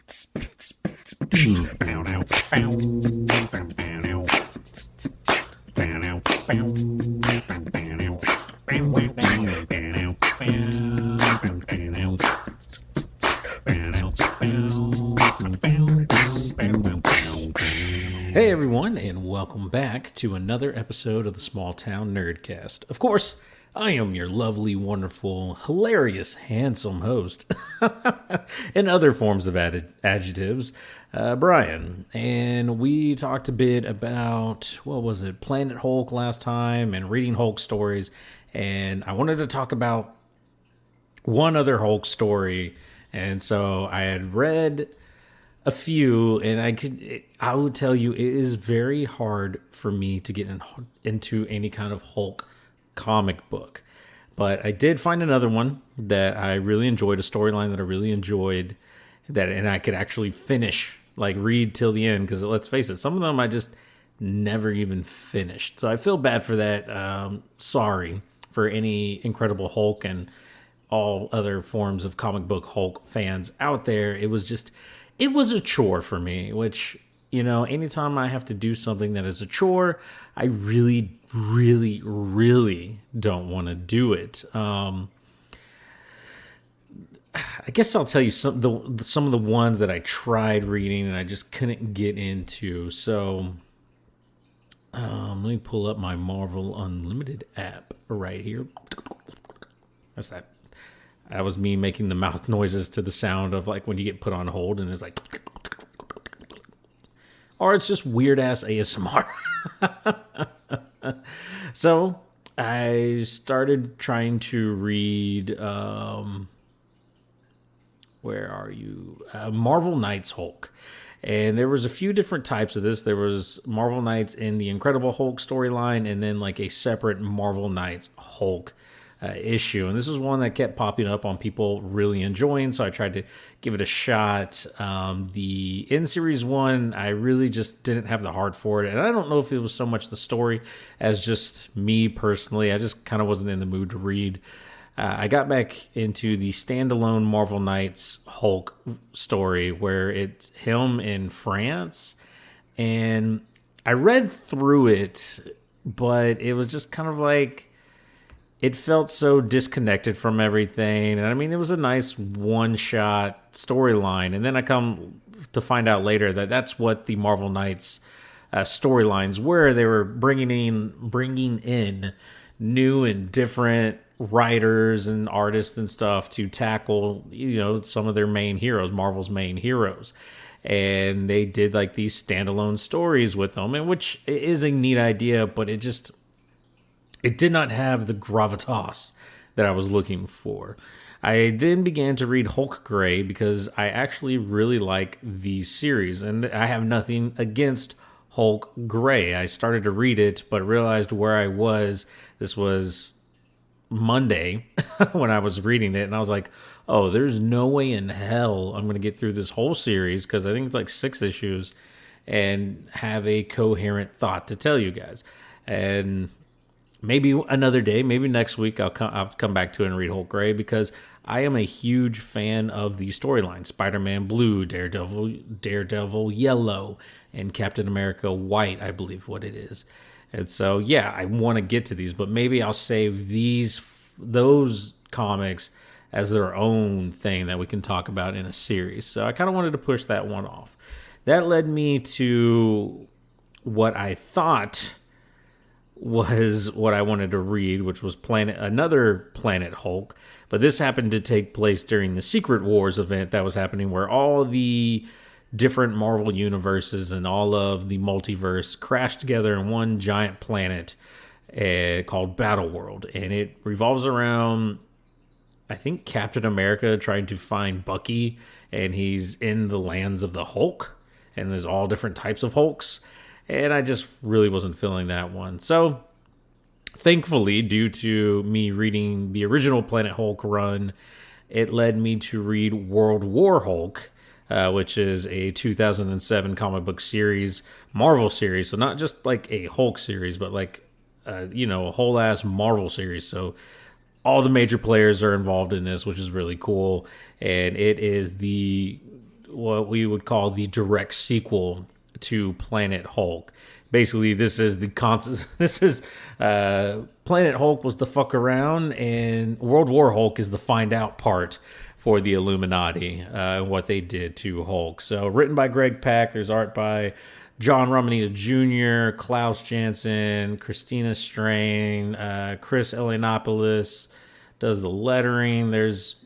Hey everyone, and welcome back to another episode of the Small Town Nerdcast. Of course, I am your lovely, wonderful, hilarious, handsome host, and other forms of adjectives, Brian. And we talked a bit about, Planet Hulk last time, and reading Hulk stories. And I wanted to talk about one other Hulk story. And so I had read a few, and I would tell you it is very hard for me to get into any kind of Hulk comic book. But I did find another one that I really enjoyed, a storyline that I really enjoyed, and I could actually finish, like read till the end, because let's face it, some of them I just never even finished. So I feel bad for that. Sorry for any Incredible Hulk and all other forms of comic book Hulk fans out there. It was a chore for me, which, anytime I have to do something that is a chore, I really, really, really don't want to do it. I guess I'll tell you some of the ones that I tried reading and I just couldn't get into. So let me pull up my Marvel Unlimited app right here. That's that. That was me making the mouth noises to the sound of like when you get put on hold and it's like, or it's just weird ass ASMR. So I started trying to read, where are you? Marvel Knights Hulk. And there was a few different types of this. There was Marvel Knights in the Incredible Hulk storyline, and then like a separate Marvel Knights Hulk issue. And this is one that kept popping up on people really enjoying, so I tried to give it a shot. The in-series one, I really just didn't have the heart for it, and I don't know if it was so much the story as just me personally. I just kind of wasn't in the mood to read. I got back into the standalone Marvel Knights Hulk story where it's him in France, and I read through it, but it was just kind of like, it felt so disconnected from everything. And I mean, it was a nice one-shot storyline. And then I come to find out later that that's what the Marvel Knights storylines were. They were bringing in new and different writers and artists and stuff to tackle, some of their main heroes, Marvel's main heroes. And they did like these standalone stories with them, and which is a neat idea, but it did not have the gravitas that I was looking for. I then began to read Hulk Gray because I actually really like the series, and I have nothing against Hulk Gray. I started to read it, but realized where I was. This was Monday when I was reading it, and I was like, oh, there's no way in hell I'm going to get through this whole series, because I think it's like 6 issues, and have a coherent thought to tell you guys. And maybe another day, maybe next week, I'll come back to it and read Hulk Gray, because I am a huge fan of the storyline. Spider-Man Blue, Daredevil Yellow, and Captain America White, I believe what it is. And so, yeah, I want to get to these, but maybe I'll save those comics as their own thing that we can talk about in a series. So I kind of wanted to push that one off. That led me to what I thought was what I wanted to read, which was another Planet Hulk. But this happened to take place during the Secret Wars event that was happening, where all the different Marvel universes and all of the multiverse crashed together in one giant planet called Battle World. And it revolves around, I think, Captain America trying to find Bucky, and he's in the lands of the Hulk, and there's all different types of Hulks. And I just really wasn't feeling that one. So, thankfully, due to me reading the original Planet Hulk run, it led me to read World War Hulk, which is a 2007 comic book series, Marvel series. So not just like a Hulk series, but like, a whole ass Marvel series. So all the major players are involved in this, which is really cool. And it is the what we would call the direct sequel to Planet Hulk. Basically, this is this is Planet Hulk was the fuck around, and World War Hulk is the find out part for the Illuminati, what they did to Hulk. So, written by Greg Pak, there's art by John Romita Jr., Klaus Janson, Christina Strain, Chris Elianopoulos does the lettering. There's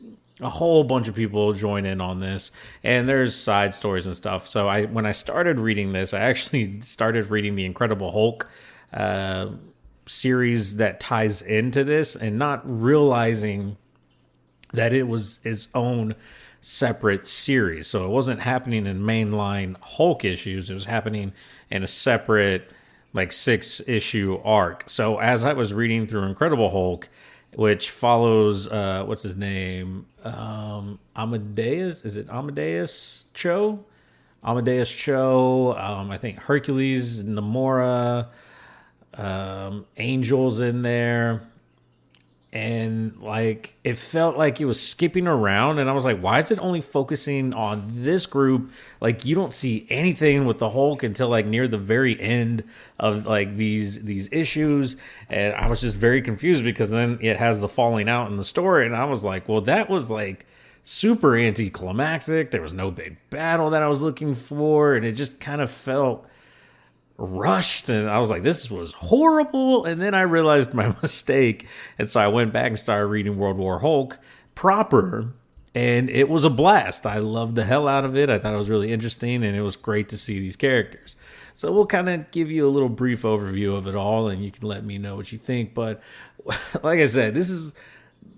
a whole bunch of people join in on this, and there's side stories and stuff. So when I started reading this, I actually started reading the Incredible Hulk series that ties into this, and not realizing that it was its own separate series. So it wasn't happening in mainline Hulk issues. It was happening in a separate, like, 6-issue arc. So as I was reading through Incredible Hulk, which follows what's his name, Amadeus, is it Amadeus Cho? I think Hercules, Namora, Angel's in there. And like, it felt like it was skipping around, and I was like, why is it only focusing on this group? Like, you don't see anything with the Hulk until like near the very end of like these issues. And I was just very confused, because then it has the falling out in the story, and I was like, well, that was like super anticlimactic. There was no big battle that I was looking for, and it just kind of felt rushed, and I was like, this was horrible. And then I realized my mistake, and so I went back and started reading World War Hulk proper, and it was a blast. I loved the hell out of it. I thought it was really interesting, and it was great to see these characters. So we'll kind of give you a little brief overview of it all, and you can let me know what you think. But like I said, this is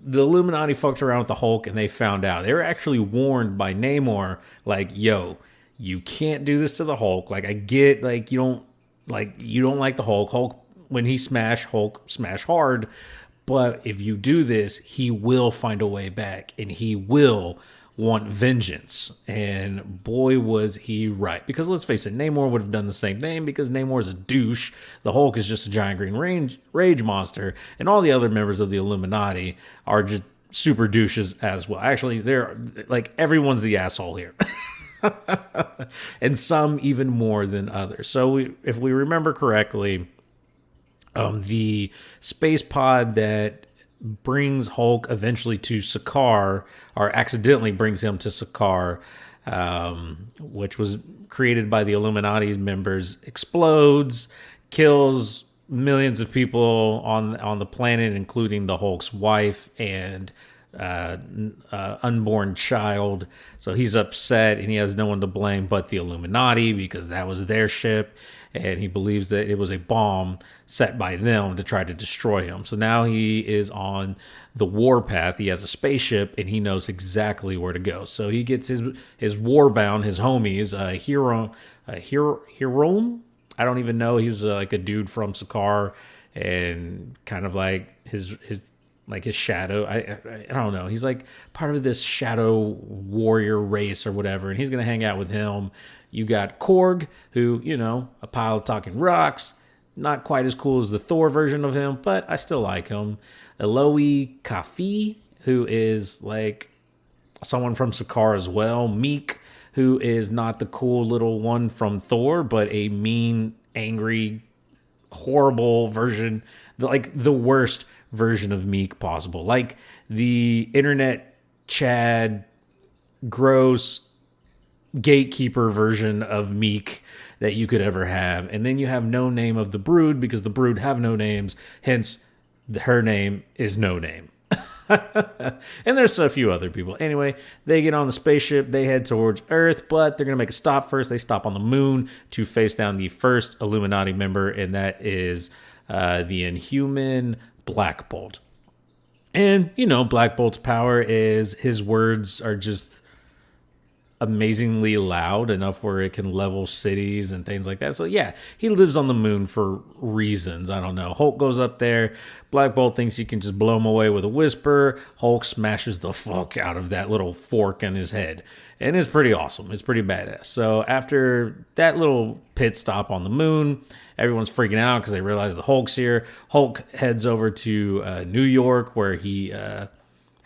the Illuminati fucked around with the Hulk, and they found out. They were actually warned by Namor, like, yo, you can't do this to the Hulk. Like, I get, like, you don't like the Hulk. Hulk, when he Hulk smash hard. But if you do this, he will find a way back, and he will want vengeance. And boy, was he right. Because let's face it, Namor would have done the same thing, because Namor is a douche. The Hulk is just a giant green rage monster. And all the other members of the Illuminati are just super douches as well. Actually, they're like, everyone's the asshole here. And some even more than others. So if we remember correctly, the space pod that brings Hulk eventually to Sakaar, or accidentally brings him to Sakaar, which was created by the Illuminati members, explodes, kills millions of people on the planet, including the Hulk's wife and unborn child. So he's upset, and he has no one to blame but the Illuminati, because that was their ship, and he believes that it was a bomb set by them to try to destroy him. So now he is on the warpath. He has a spaceship, and he knows exactly where to go. So he gets his warbound, his homies, Hiram. I don't even know. He's like a dude from Sakaar, and kind of like his shadow. I don't know. He's like part of this shadow warrior race or whatever, and he's going to hang out with him. You got Korg, who, you know, a pile of talking rocks. Not quite as cool as the Thor version of him, but I still like him. Eloy Kafi, who is like someone from Sakaar as well. Meek, who is not the cool little one from Thor, but a mean, angry, horrible version, like the worst version of Meek possible. Like the internet Chad, gross, gatekeeper version of Meek that you could ever have. And then you have No Name of the Brood, because the Brood have no names, hence her name is No Name. And there's a few other people. Anyway, they get on the spaceship, they head towards Earth, but they're going to make a stop first. They stop on the moon to face down the first Illuminati member, and that is the Inhuman Black Bolt. And, you know, Black Bolt's power is his words are just amazingly loud enough where it can level cities and things like that. So yeah, he lives on the moon for reasons. I don't know. Hulk goes up there. Black Bolt thinks he can just blow him away with a whisper. Hulk smashes the fuck out of that little fork in his head. And it's pretty awesome. It's pretty badass. So after that little pit stop on the moon, everyone's freaking out because they realize the Hulk's here. Hulk heads over to New York, where he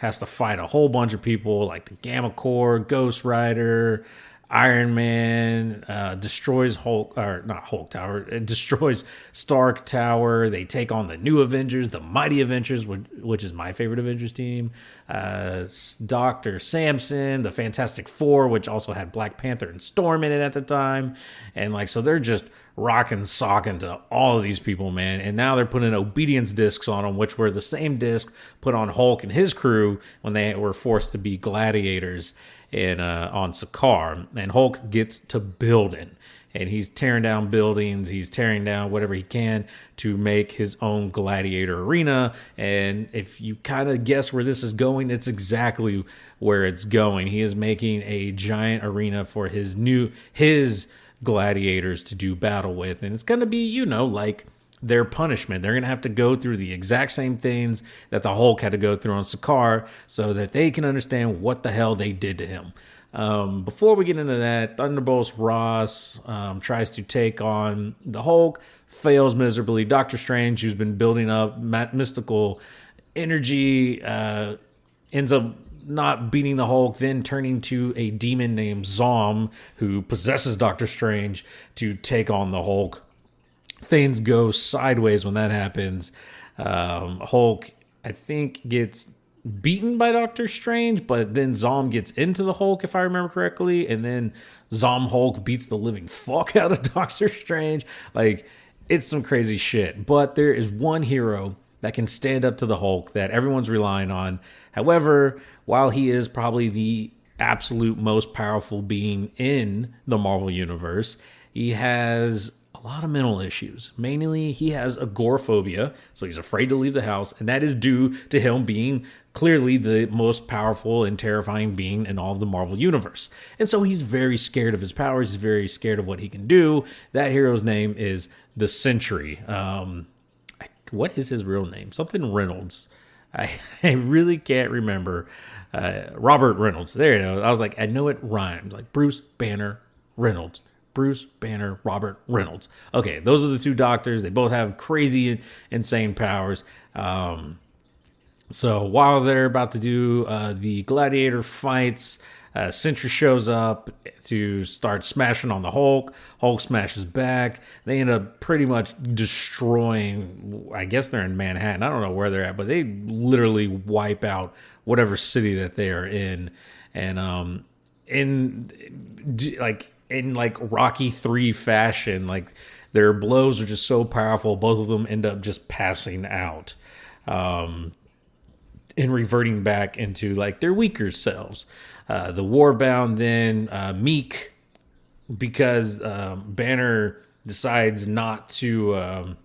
has to fight a whole bunch of people like the Gamma Corps, Ghost Rider, Iron Man destroys Hulk, or not Hulk Tower, it destroys Stark Tower. They take on the new Avengers, the Mighty Avengers, which is my favorite Avengers team. Dr. Samson, the Fantastic Four, which also had Black Panther and Storm in it at the time. And like, so they're just rocking, socking to all of these people, man. And now they're putting obedience discs on them, which were the same disc put on Hulk and his crew when they were forced to be gladiators in on Sakaar. And Hulk gets to building, and he's tearing down buildings, he's tearing down whatever he can to make his own gladiator arena. And if you kind of guess where this is going, it's exactly where it's going. He is making a giant arena for his gladiators to do battle with, and it's going to be, like their punishment. They're going to have to go through the exact same things that the Hulk had to go through on Sakaar so that they can understand what the hell they did to him. Before we get into that, Thunderbolts Ross tries to take on the Hulk, fails miserably. Doctor Strange, who's been building up mystical energy, ends up not beating the Hulk, then turning to a demon named Zom, who possesses Doctor Strange to take on the Hulk. Things go sideways when that happens. Hulk, I think, gets beaten by Doctor Strange, but then Zom gets into the Hulk, if I remember correctly, and then Zom Hulk beats the living fuck out of Doctor Strange. Like, it's some crazy shit. But there is one hero that can stand up to the Hulk that everyone's relying on. However, while he is probably the absolute most powerful being in the Marvel Universe, he has a lot of mental issues. Mainly, he has agoraphobia, so he's afraid to leave the house, and that is due to him being clearly the most powerful and terrifying being in all of the Marvel Universe. And so he's very scared of his powers, he's very scared of what he can do. That hero's name is the Sentry. What is his real name? Something Reynolds. I really can't remember. Robert Reynolds. There you go. I was like, I know it rhymes. Like Bruce Banner Reynolds. Bruce Banner, Robert Reynolds. Okay, those are the two doctors. They both have crazy, insane powers. So while they're about to do the gladiator fights, Sentry shows up to start smashing on the Hulk. Hulk smashes back. They end up pretty much destroying, I guess they're in Manhattan. I don't know where they're at, but they literally wipe out whatever city that they are in. And in Rocky 3 fashion, like their blows are just so powerful, both of them end up just passing out. And reverting back into like their weaker selves. The Warbound then Meek, because Banner decides not to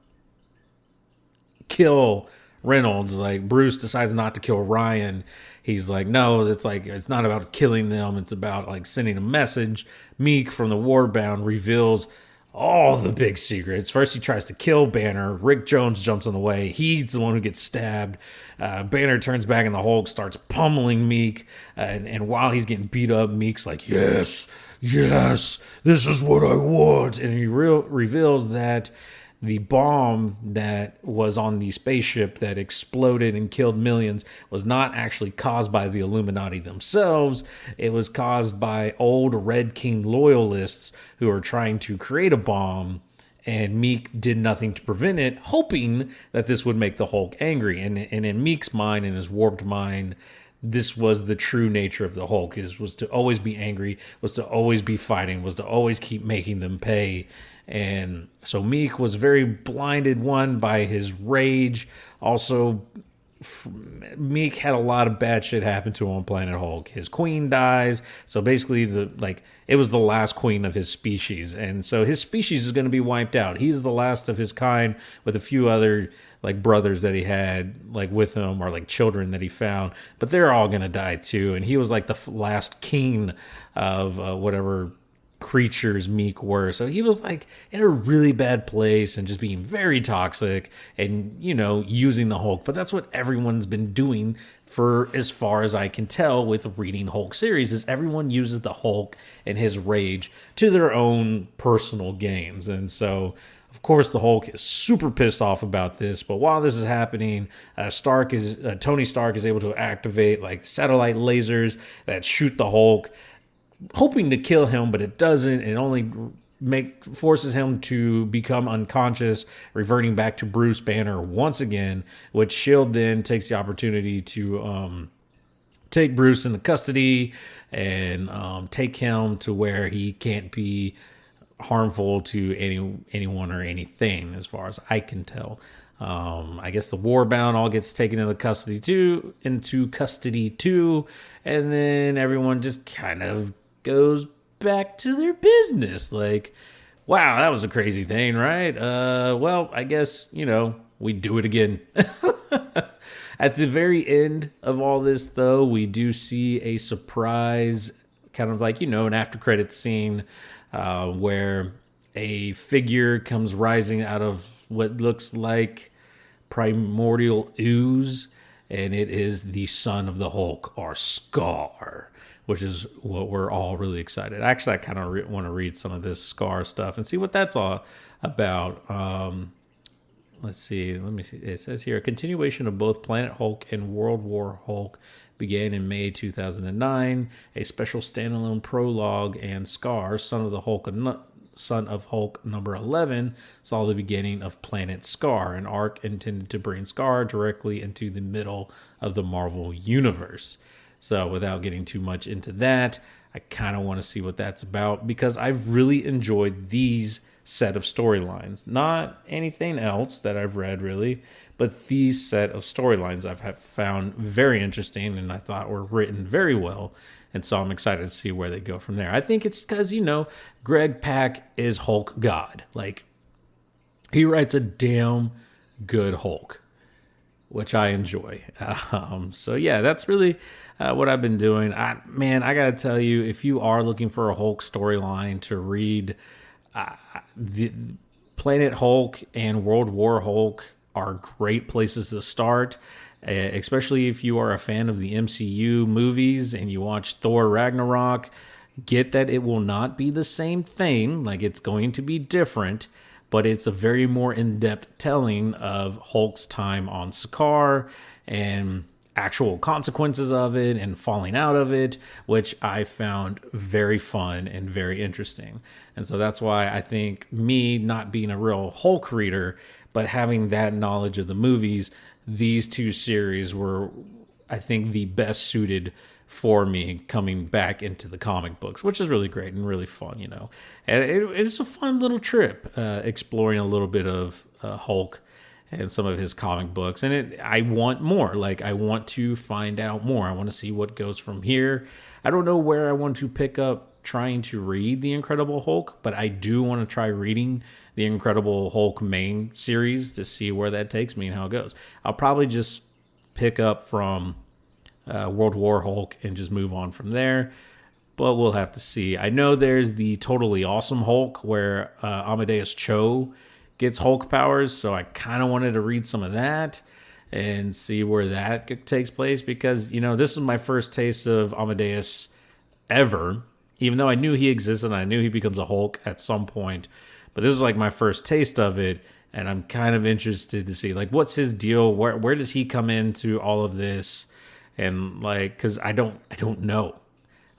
kill Reynolds. Like Bruce decides not to kill Ryan. He's like, no, it's not about killing them. It's about like sending a message. Meek from the Warbound reveals all the big secrets. First, he tries to kill Banner. Rick Jones jumps in the way. He's the one who gets stabbed. Banner turns back and the Hulk starts pummeling Meek. And while he's getting beat up, Meek's like, yes, this is what I want. And he reveals that the bomb that was on the spaceship that exploded and killed millions was not actually caused by the Illuminati themselves. It was caused by old Red King loyalists who are trying to create a bomb, and Meek did nothing to prevent it, hoping that this would make the Hulk angry. And in Meek's mind, in his warped mind, this was the true nature of the Hulk, was to always be angry, was to always be fighting, was to always keep making them pay. And so Meek was very blinded, one, by his rage. Also, Meek had a lot of bad shit happen to him on Planet Hulk. His queen dies. So basically, it was the last queen of his species. And so his species is going to be wiped out. He's the last of his kind, with a few other like brothers that he had like with him, or like children that he found. But they're all going to die too. And he was like the last king of whatever creatures Meek were. So he was like in a really bad place and just being very toxic and, using the Hulk. But that's what everyone's been doing for as far as I can tell with reading Hulk series, is everyone uses the Hulk and his rage to their own personal gains. And so, of course, the Hulk is super pissed off about this. But while this is happening, Tony Stark is able to activate like satellite lasers that shoot the Hulk. hoping to kill him, but it doesn't. It only forces him to become unconscious, reverting back to Bruce Banner once again, which Shield then takes the opportunity to take Bruce into custody and take him to where he can't be harmful to anyone or anything, as far as I can tell. I guess the Warbound all gets taken into custody too, and then everyone just kind of goes back to their business. Like, wow, that was a crazy thing, right? Well, I guess, we do it again. At the very end of all this, though, we do see a surprise, kind of like, an after credits scene where a figure comes rising out of what looks like primordial ooze, and it is the son of the Hulk, or Scar, which is what we're all really excited. Actually, I kind of want to read some of this Scar stuff and see what that's all about. Let's see. Let me see. It says here, a continuation of both Planet Hulk and World War Hulk began in May 2009. A special standalone prologue and Scar, Son of Hulk number 11, saw the beginning of Planet Scar, an arc intended to bring Scar directly into the middle of the Marvel Universe. So without getting too much into that, I kind of want to see what that's about, because I've really enjoyed these set of storylines. Not anything else that I've read, really, but these set of storylines I've found very interesting, and I thought were written very well. And so I'm excited to see where they go from there. I think it's because, Greg Pak is Hulk God. Like, he writes a damn good Hulk, which I enjoy. So yeah, that's really what I've been doing. I got to tell you, if you are looking for a Hulk storyline to read, the Planet Hulk and World War Hulk are great places to start, especially if you are a fan of the MCU movies and you watch Thor Ragnarok. Get that it will not be the same thing, like it's going to be different, but it's a very more in-depth telling of Hulk's time on Sakaar and actual consequences of it and falling out of it, which I found very fun and very interesting. And so that's why I think, me not being a real Hulk reader, but having that knowledge of the movies, these two series were, I think, the best suited for me coming back into the comic books, which is really great and really fun, And it's a fun little trip, exploring a little bit of Hulk and some of his comic books. And I want more. Like, I want to find out more. I want to see what goes from here. I don't know where I want to pick up trying to read The Incredible Hulk, but I do want to try reading the Incredible Hulk main series to see where that takes me and how it goes. I'll probably just pick up from World War Hulk and just move on from there, but we'll have to see. I know there's the Totally Awesome Hulk where Amadeus Cho gets Hulk powers, so I kind of wanted to read some of that and see where that takes place, because this is my first taste of Amadeus ever, even though I knew he existed and I knew he becomes a Hulk at some point, but this is like my first taste of it, and I'm kind of interested to see, like, what's his deal, where does he come into all of this. And like, because I don't know.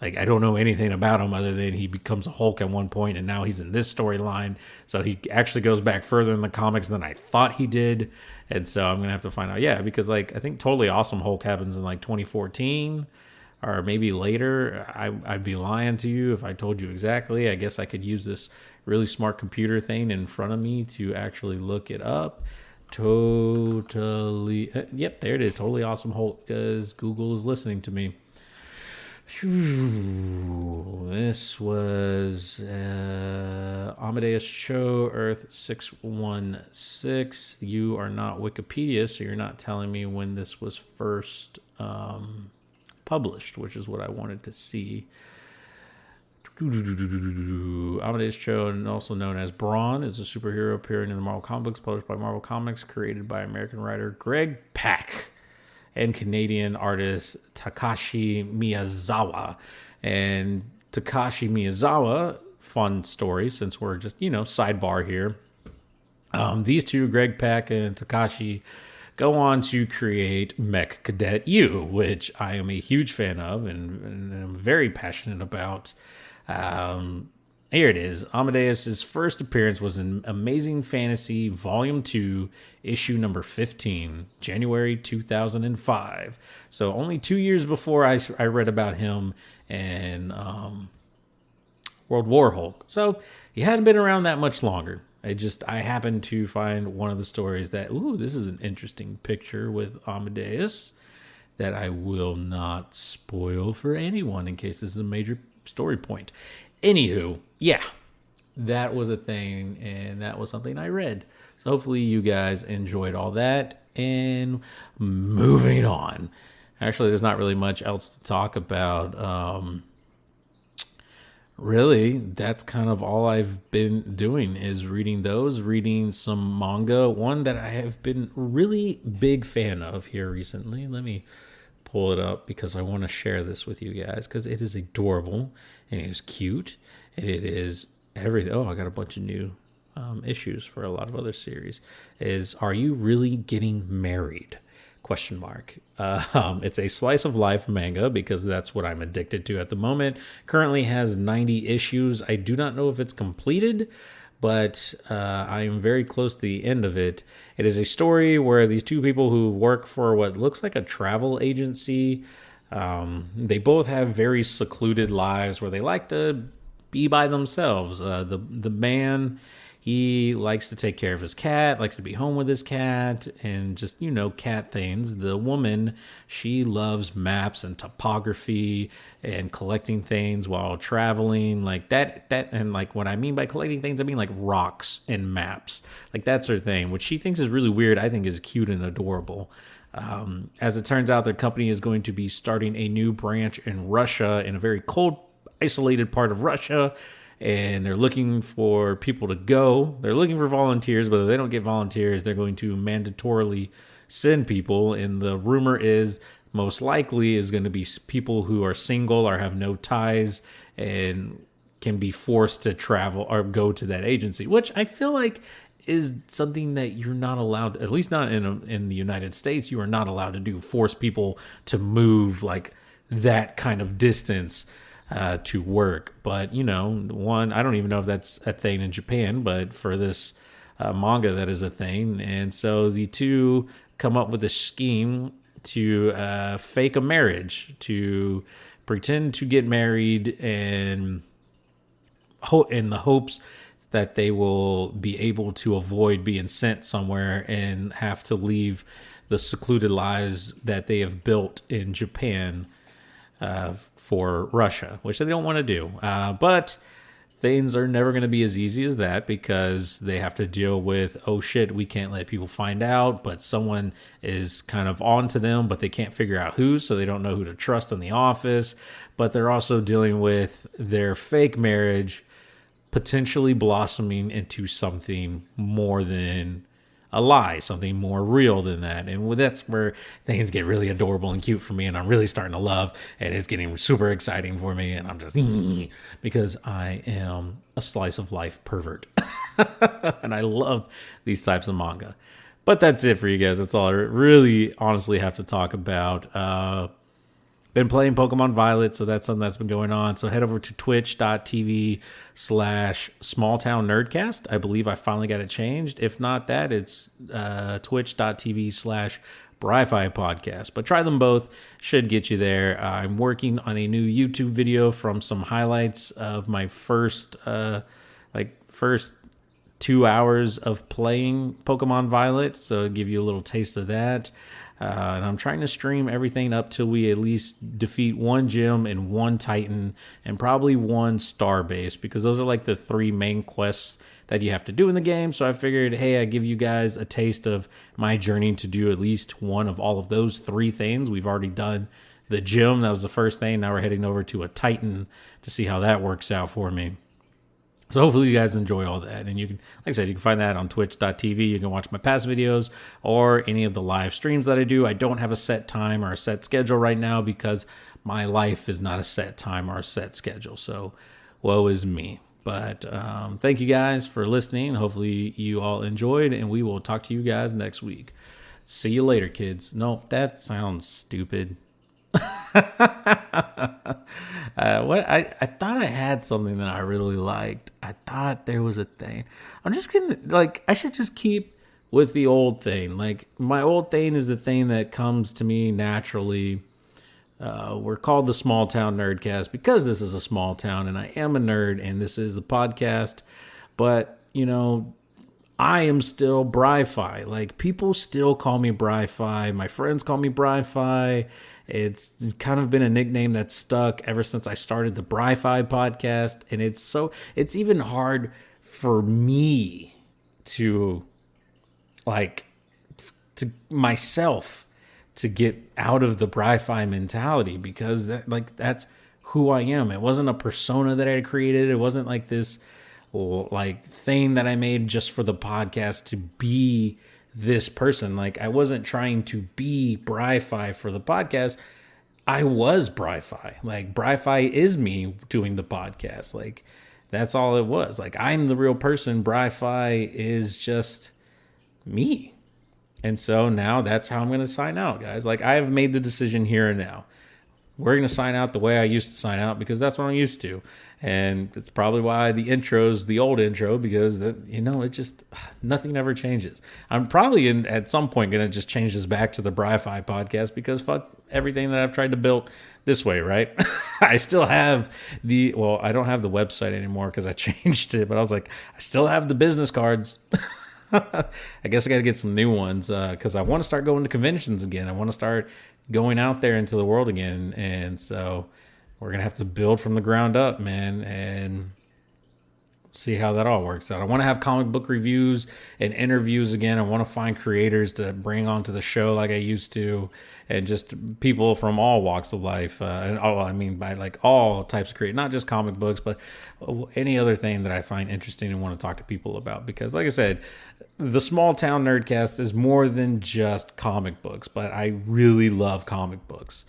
Like, I don't know anything about him other than he becomes a Hulk at one point, and now he's in this storyline. So he actually goes back further in the comics than I thought he did. And so I'm going to have to find out. Yeah, because like, I think Totally Awesome Hulk happens in like 2014 or maybe later. I'd be lying to you if I told you exactly. I guess I could use this really smart computer thing in front of me to actually look it up. Totally. Yep, there it is. Totally Awesome Hulk, because Google is listening to me. Whew, this was Amadeus Cho, Earth 616. You are not Wikipedia, so you're not telling me when this was first published, which is what I wanted to see. Amadeus Cho, and also known as Brawn, is a superhero appearing in the Marvel Comics books, published by Marvel Comics, created by American writer Greg Pak and Canadian artist Takashi Miyazawa. And Takashi Miyazawa, fun story, since we're just, sidebar here. These two, Greg Pak and Takashi, go on to create Mech Cadet U, which I am a huge fan of and I'm very passionate about. Here it is. Amadeus' first appearance was in Amazing Fantasy Volume 2, issue number 15, January 2005. So only 2 years before I read about him in World War Hulk. So he hadn't been around that much longer. I happened to find one of the stories that, this is an interesting picture with Amadeus that I will not spoil for anyone in case this is a major story point. Anywho, yeah, that was a thing, and that was something I read. So hopefully you guys enjoyed all that. And moving on. Actually, there's not really much else to talk about. Really, that's kind of all I've been doing is reading some manga. One that I have been really big fan of here recently. Let me pull it up because I want to share this with you guys because it is adorable and it is cute and it is everything. Oh, I got a bunch of new issues for a lot of other series. Is Are You Really Getting Married? ? It's a slice of life manga because that's what I'm addicted to at the moment. Currently has 90 issues. I do not know if it's completed, but I am very close to the end of it. It is a story where these two people who work for what looks like a travel agency, they both have very secluded lives where they like to be by themselves. The man, he likes to take care of his cat, likes to be home with his cat, and just, cat things. The woman, she loves maps and topography and collecting things while traveling. Like that, and like what I mean by collecting things, I mean like rocks and maps. Like that's her thing, which she thinks is really weird. I think is cute and adorable. As it turns out, their company is going to be starting a new branch in Russia, in a very cold, isolated part of Russia. And they're looking for people to go. They're looking for volunteers, but if they don't get volunteers, they're going to mandatorily send people. And the rumor is most likely is going to be people who are single or have no ties and can be forced to travel or go to that agency, which I feel like is something that you're not allowed, at least not in the United States, you are not allowed to do, force people to move like that kind of distance to work. But, I don't even know if that's a thing in Japan, but for this manga, that is a thing. And so the two come up with a scheme to fake a marriage, to pretend to get married and in the hopes that they will be able to avoid being sent somewhere and have to leave the secluded lives that they have built in Japan for Russia, which they don't want to do. But things are never going to be as easy as that because they have to deal with, oh shit, we can't let people find out, but someone is kind of on to them, but they can't figure out who, so they don't know who to trust in the office. But they're also dealing with their fake marriage potentially blossoming into something more than a lie, something more real than that. And that's where things get really adorable and cute for me, and I'm really starting to love, and it's getting super exciting for me, and I'm just because I am a slice of life pervert and I love these types of manga. But that's it for you guys. That's all I really honestly have to talk about. Been playing Pokemon Violet, so that's something that's been going on. So head over to twitch.tv/smalltownnerdcast. I believe I finally got it changed. If not that, it's twitch.tv/Bry-Fy podcast. But try them both. Should get you there. I'm working on a new YouTube video from some highlights of my first 2 hours of playing Pokemon Violet. So I'll give you a little taste of that. And I'm trying to stream everything up till we at least defeat one gym and one Titan and probably one star base, because those are like the three main quests that you have to do in the game. So I figured, hey, I give you guys a taste of my journey to do at least one of all of those three things. We've already done the gym. That was the first thing. Now we're heading over to a Titan to see how that works out for me. So hopefully you guys enjoy all that. And you can, like I said, you can find that on twitch.tv. You can watch my past videos or any of the live streams that I do. I don't have a set time or a set schedule right now because my life is not a set time or a set schedule. So woe is me. But thank you guys for listening. Hopefully you all enjoyed, and we will talk to you guys next week. See you later, kids. No, that sounds stupid. What I thought I had something that I really liked. I thought there was a thing. I'm just gonna like I should just keep with the old thing. Like my old thing is the thing that comes to me naturally. We're called the Small Town Nerdcast because this is a small town and I am a nerd and this is the podcast. But I am still Bry-Fy. Like people still call me Bry-Fy. My friends call me Bry-Fy. It's kind of been a nickname that's stuck ever since I started the Bry-Fy podcast. And it's even hard for me to myself to get out of the Bry-Fy mentality because that's who I am. It wasn't a persona that I had created. It wasn't like this thing that I made just for the podcast to be this person. Like I wasn't trying to be Bry-Fy for the podcast. I was Bry-Fy. Like Bry-Fy is me doing the podcast. Like that's all it was. Like I'm the real person. Bry-Fy is just me. And so now that's how I'm going to sign out, guys. Like I have made the decision here and now. We're going to sign out the way I used to sign out because that's what I'm used to. And it's probably why the intro's the old intro because, it just, nothing ever changes. I'm probably at some point going to just change this back to the Bry-Fy podcast because fuck everything that I've tried to build this way, right? I still have I don't have the website anymore because I changed it, but I was like, I still have the business cards. I guess I got to get some new ones because I want to start going to conventions again. I want to start going out there into the world again. And so we're going to have to build from the ground up, man, and see how that all works out. I want to have comic book reviews and interviews again. I want to find creators to bring onto the show like I used to, and just people from all walks of life. By like all types of creators, not just comic books, but any other thing that I find interesting and want to talk to people about. Because like I said, the Small Town Nerdcast is more than just comic books, but I really love comic books.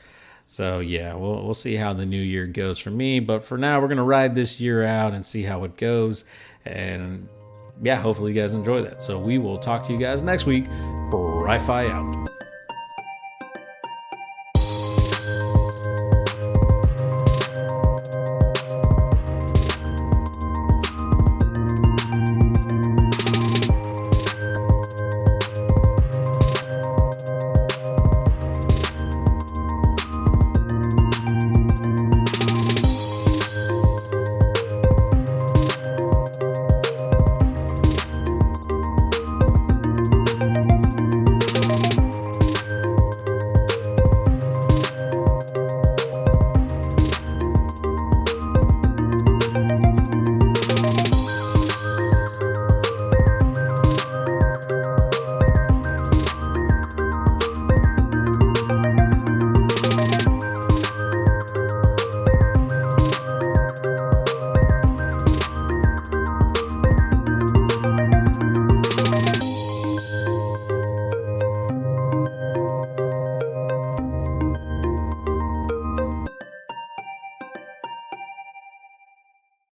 So yeah, we'll see how the new year goes for me. But for now, we're going to ride this year out and see how it goes. And yeah, hopefully you guys enjoy that. So we will talk to you guys next week. Bry-Fy out.